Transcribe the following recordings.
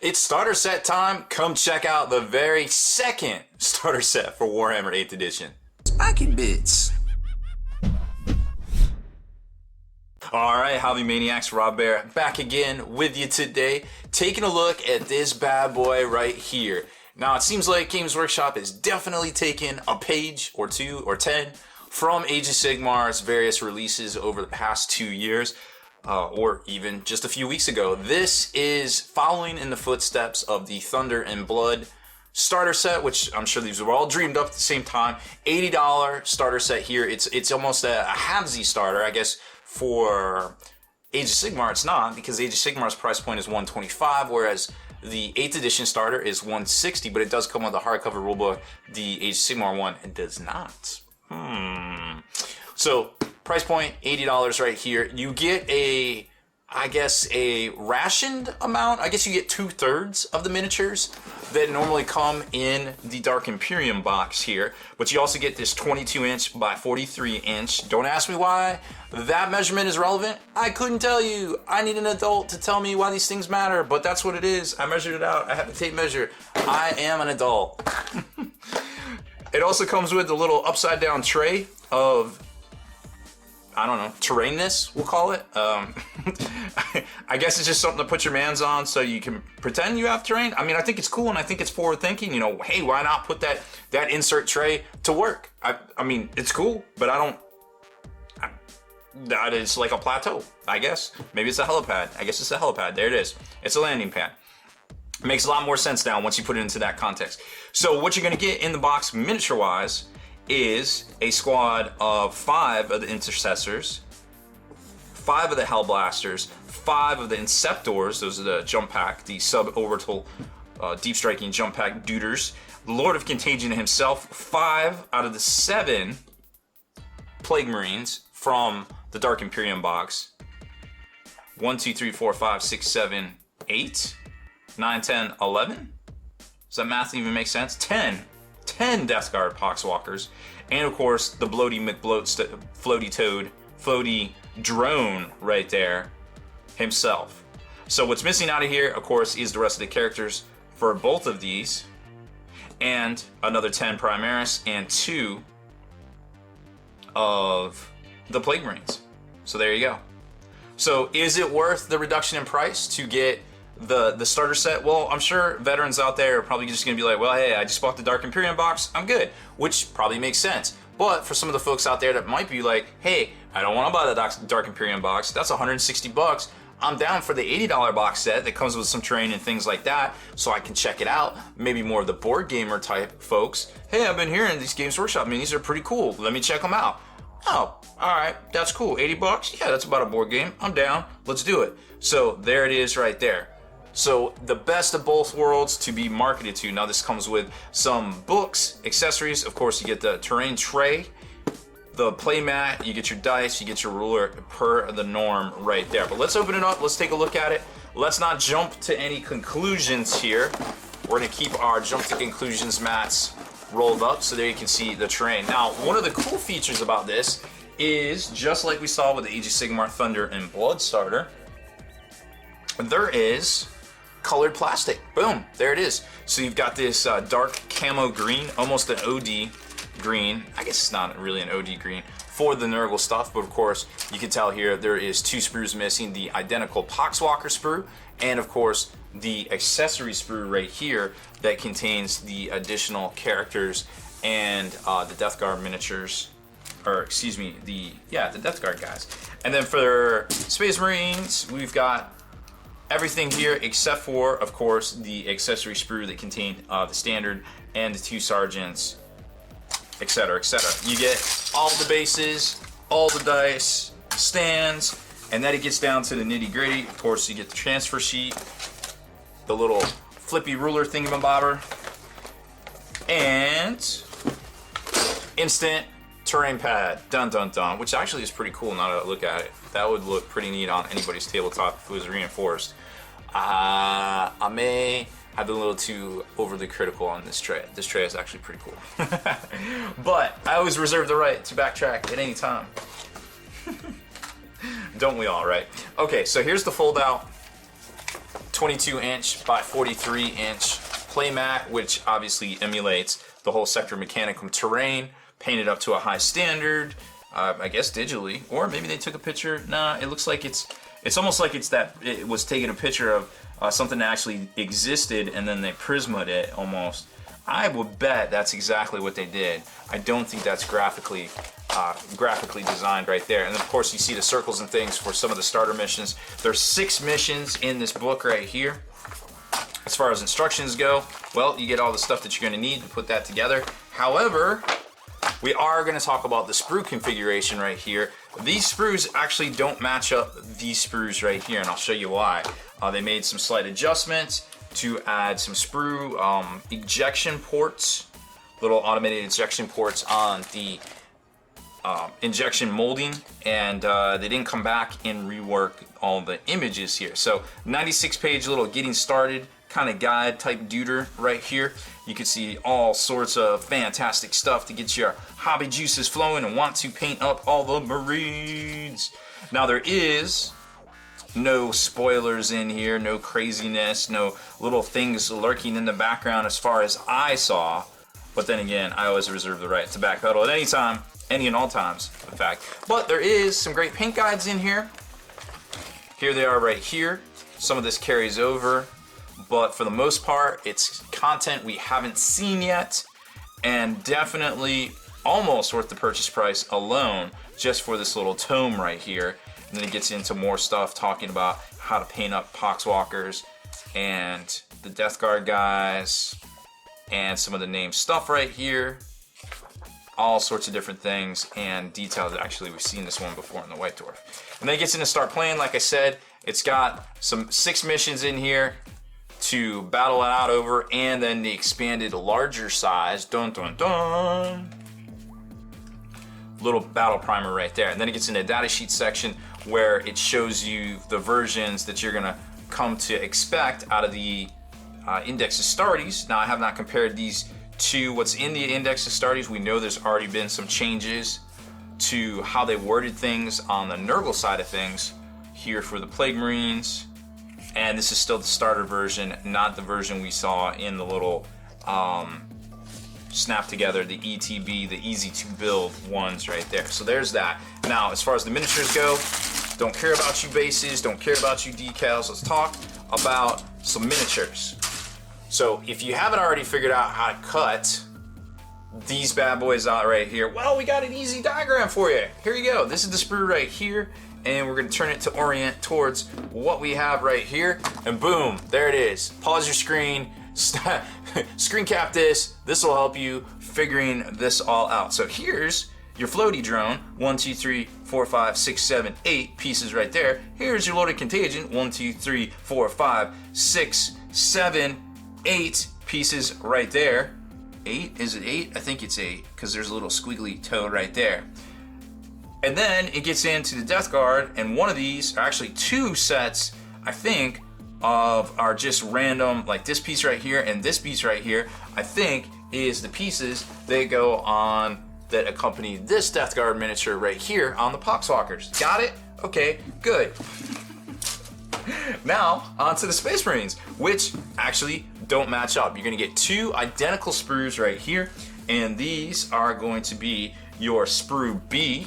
It's starter set time. Come check out the very second starter set for Warhammer 8th edition. Spiky bits. Alright, Hobby Maniacs, Rob Baer back again with you today, taking a look at this bad boy right here. Now it seems like Games Workshop has definitely taken a page or two or 10 from Age of Sigmar's various releases over the past 2 years. Or even just a few weeks ago. This is following in the footsteps of the Thunder and Blood starter set, which I'm sure these were all dreamed up at the same time. $80 starter set here. It's almost a halvesy starter, I guess. For Age of Sigmar, it's not, because Age of Sigmar's price point is $125, whereas the 8th edition starter is $160, but it does come with a hardcover rulebook. The Age of Sigmar one, it does not. So, price point, $80 right here. You get a rationed amount. I guess you get 2/3 of the miniatures that normally come in the Dark Imperium box here. But you also get this 22-inch by 43-inch. Don't ask me why that measurement is relevant. I couldn't tell you. I need an adult to tell me why these things matter, but that's what it is. I measured it out. I have a tape measure. I am an adult. It also comes with a little upside-down tray of, I don't know, terrainness, we'll call it. I guess it's just something to put your mans on so you can pretend you have terrain. I mean, I think it's cool and I think it's forward thinking. You know, hey, why not put that insert tray to work? I mean, it's cool, but that is like a plateau, I guess. Maybe it's a helipad. I guess it's a helipad. There it is. It's a landing pad. It makes a lot more sense now once you put it into that context. So what you're gonna get in the box miniature-wise is a squad of 5 of the Intercessors, 5 of the Hellblasters, 5 of the Inceptors, those are the jump pack, the suborbital deep striking jump pack duders, the Lord of Contagion himself, 5 out of the 7 Plague Marines from the Dark Imperium box, 1, 2, 3, 4, 5, 6, 7, 8, 9, 10, 11? Does that math even make sense? 10 Death Guard Poxwalkers, and of course the Bloaty Floaty Toad, Floaty Drone right there himself. So what's missing out of here, of course, is the rest of the characters for both of these, and another 10 Primaris and 2 of the Plague Marines. So there you go. So is it worth the reduction in price to get the starter set? Well, I'm sure veterans out there are probably just gonna be like, well, hey, I just bought the Dark Imperium box, I'm good, which probably makes sense. But for some of the folks out there that might be like, hey, I don't want to buy the Dark Imperium box, that's 160 bucks. I'm down for the $80 box set that comes with some terrain and things like that, so I can check it out. Maybe more of the board gamer type folks. Hey, I've been hearing these Games Workshop minis are pretty cool. Let me check them out. Oh, all right, that's cool. 80 bucks? Yeah, that's about a board game. I'm down. Let's do it. So there it is right there. So the best of both worlds to be marketed to. Now this comes with some books, accessories. Of course, you get the terrain tray, the play mat, you get your dice, you get your ruler, per the norm right there. But let's open it up. Let's take a look at it. Let's not jump to any conclusions here. We're gonna keep our jump to conclusions mats rolled up so there you can see the terrain. Now, one of the cool features about this is, just like we saw with the Age of Sigmar Thunder and Blood starter, there is colored plastic. Boom, there it is. So you've got this dark camo green, almost an OD green. I guess it's not really an OD green for the Nurgle stuff, but of course you can tell here there is 2 sprues missing, the identical Poxwalker sprue, and of course the accessory sprue right here that contains the additional characters and the Death Guard miniatures, or excuse me, the Death Guard guys. And then for Space Marines, we've got everything here except for, of course, the accessory sprue that contained the standard and the 2 sergeants, etc., etc. You get all the bases, all the dice, stands, and then it gets down to the nitty gritty. Of course, you get the transfer sheet, the little flippy ruler thingamabobber, and instant terrain pad, dun dun dun, which actually is pretty cool now that I look at it. That would look pretty neat on anybody's tabletop if it was reinforced. I may have been a little too overly critical on this tray. This tray is actually pretty cool. But I always reserve the right to backtrack at any time. Don't we all, right? Okay, so here's the fold out 22-inch by 43-inch playmat, which obviously emulates the whole Sector Mechanicum terrain, painted up to a high standard, I guess digitally, or maybe they took a picture. Nah, it looks like it's almost like it was taking a picture of something that actually existed and then they Prisma'd it almost. I would bet that's exactly what they did. I don't think that's graphically designed right there. And then of course you see the circles and things for some of the starter missions. There's 6 missions in this book right here. As far as instructions go, well, you get all the stuff that you're going to need to put that together. However, we are going to talk about the sprue configuration right here. These sprues actually don't match up these sprues right here, and I'll show you why. They made some slight adjustments to add some sprue ejection ports, little automated ejection ports on the injection molding, and they didn't come back and rework all the images here. So 96-page little getting started kind of guide type duder right here. You can see all sorts of fantastic stuff to get your hobby juices flowing and want to paint up all the Marines. Now there is no spoilers in here, no craziness, no little things lurking in the background as far as I saw. But then again, I always reserve the right to backpedal at any time, any and all times, in fact. But there is some great paint guides in here. Here they are right here. Some of this carries over, but for the most part, it's content we haven't seen yet, and definitely almost worth the purchase price alone just for this little tome right here. And then it gets into more stuff talking about how to paint up Poxwalkers and the Death Guard guys and some of the name stuff right here. All sorts of different things and details. Actually, we've seen this one before in the White Dwarf. And then it gets into start playing. Like I said, it's got some 6 missions in here to battle it out over, and then the expanded larger size, dun dun dun, little battle primer right there. And then it gets into a data sheet section where it shows you the versions that you're gonna come to expect out of the Index Astartes. Now I have not compared these to what's in the Index Astartes. We know there's already been some changes to how they worded things on the Nurgle side of things here for the Plague Marines. And this is still the starter version, not the version we saw in the little snap together, the ETB, the easy to build ones right there. So there's that. Now, as far as the miniatures go, don't care about you bases, don't care about you decals. Let's talk about some miniatures. So if you haven't already figured out how to cut these bad boys out right here, well, we got an easy diagram for you. Here you go. This is the sprue right here, and we're gonna turn it to orient towards what we have right here, and boom, there it is. Pause your screen, screen cap this. This will help you figuring this all out. So here's your floaty drone, 1, 2, 3, 4, 5, 6, 7, 8 pieces right there. Here's your loaded contagion, 1, 2, 3, 4, 5, 6, 7, 8 pieces right there. 8, is it 8? I think it's 8, because there's a little squiggly toe right there. And then it gets into the Death Guard, and one of these, or actually 2 sets, I think, are just random, like this piece right here and this piece right here, I think is the pieces that go on, that accompany this Death Guard miniature right here on the Poxwalkers. Got it? Okay, good. Now, on to the Space Marines, which actually don't match up. You're gonna get 2 identical sprues right here, and these are going to be your sprue B.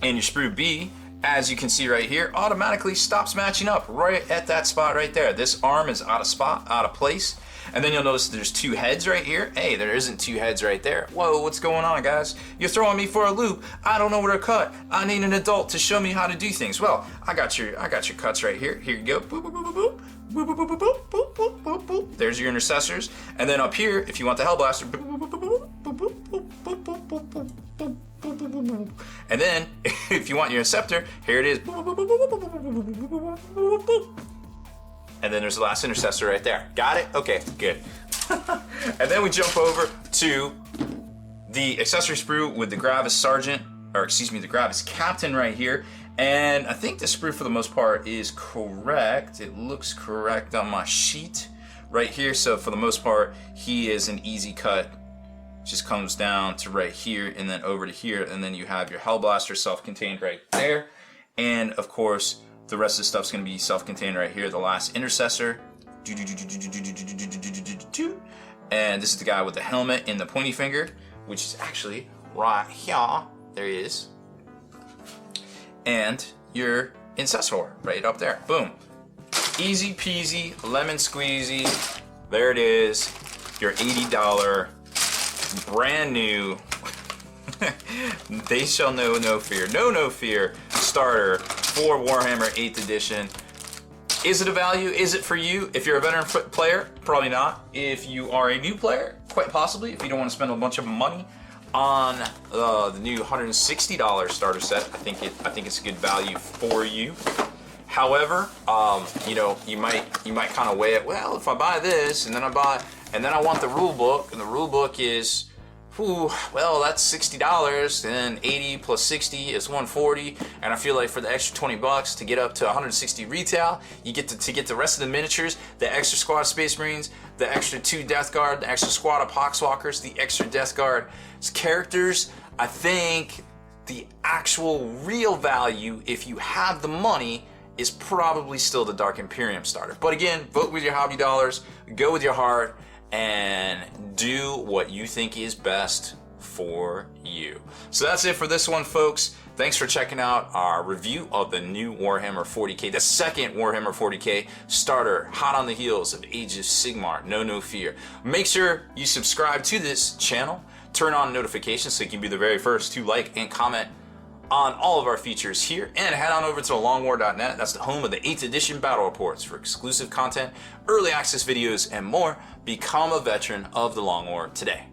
And your sprue B, as you can see right here, automatically stops matching up right at that spot right there. This arm is out of place. And then you'll notice there's 2 heads right here. Hey, there isn't 2 heads right there. Whoa, what's going on, guys? You're throwing me for a loop. I don't know where to cut. I need an adult to show me how to do things. Well, I got your cuts right here. Here you go. Boop, boop, boop, boop. Boop, boop, boop, boop, boop, boop, boop, boop. There's your intercessors. And then up here, if you want the Hellblaster, boop, boop, boop, boop, boop, boop, boop, boop, boop, boop, boop, boop. And then, if you want your Inceptor, here it is. And then there's the last intercessor right there. Got it? Okay, good. And then we jump over to the accessory sprue with the Gravis Sergeant, or excuse me, the Gravis Captain right here. And I think the sprue for the most part is correct. It looks correct on my sheet right here. So for the most part, he is an easy cut. Just comes down to right here and then over to here, and then you have your Hellblaster self-contained right there, and of course The rest of the stuff's going to be self-contained right here. The last intercessor. And this is the guy with the helmet and the pointy finger, which is actually right here. There he is. And your accessory right up there. Boom. Easy peasy, lemon squeezy. There it is. Your $80 brand new They Shall Know No Fear, No Fear starter for Warhammer 8th edition. Is it a value? Is it for you? If you're a veteran player, probably not. If you are a new player, quite possibly. If you don't want to spend a bunch of money on the new $160 starter set, I think it's a good value for you. However, you know, you might kind of weigh it. Well, if I buy this and then I want the rule book, and the rule book is, well, that's $60, and then 80 plus 60 is 140, and I feel like for the extra $20 to get up to 160 retail, you get to get the rest of the miniatures, the extra squad of Space Marines, the extra 2 Death Guard, the extra squad of Poxwalkers, the extra Death Guard characters. I think the actual real value, if you have the money, is probably still the Dark Imperium starter. But again, vote with your hobby dollars, go with your heart, and do what you think is best for you. So that's it for this one, folks. Thanks for checking out our review of the new Warhammer 40K, the second Warhammer 40K starter, hot on the heels of Age of Sigmar, No Fear. Make sure you subscribe to this channel, turn on notifications so you can be the very first to like and comment on all of our features here, and head on over to longwar.net. That's the home of the 8th edition battle reports for exclusive content, early access videos, and more. Become a veteran of the Long War today.